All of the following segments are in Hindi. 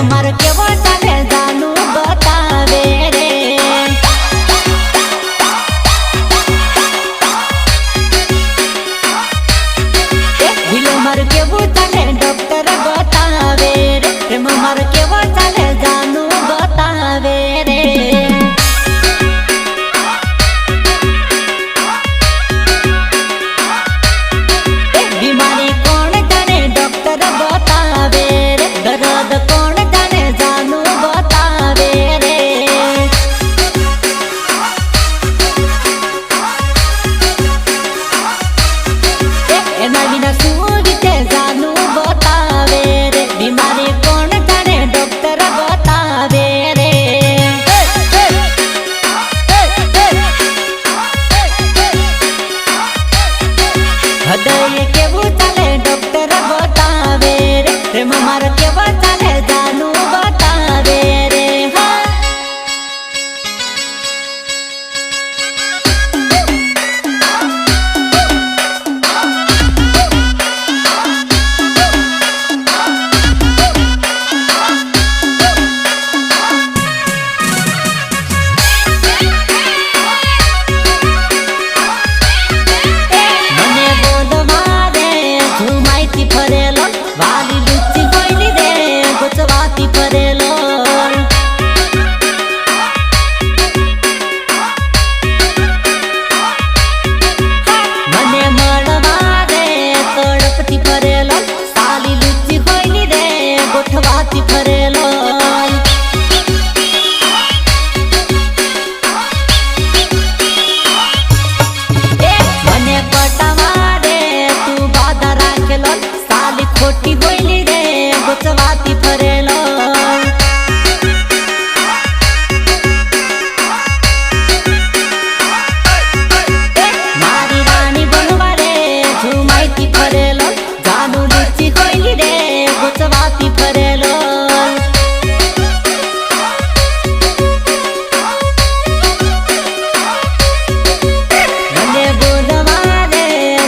मार केवो चाले जानू बतावे रे। दिलो मार केवो चाले डॉक्टर बतावे रे। प्रेम मार केवो चाले जानू बतावे रे। बीमारी कौन जाने डॉक्टर बतावे रे। दर्द कौन जाने जानू बतावे रे। एना बिना सुनते जानू बतावे रे। बीमारी कौन जाने डॉक्टर बतावे रे। हृदय केवो चाले डॉक्टर बतावे रे। प्रेम मार केवो चाले जानू बतावे रे। मने बोलवा रे झुमाईती फरेलो। वाली लुच्ची कोइली रे गुचवाती फरेलो। मने मळवा रे तड़पती फरेलो। साली लुच्ची कोइली रे गुठवाती फरेलो। मने पटावा रे तू बाधा राखेलो। साली खोटी होइली रे गुचवाती फरेलो। मारी रानी बनवा रे झुमाईती फरेलो। जानू लुच्ची कोइली रे गुचवाती फरेलो। मने बोलवा रे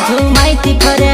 झुमाईती फरेलो।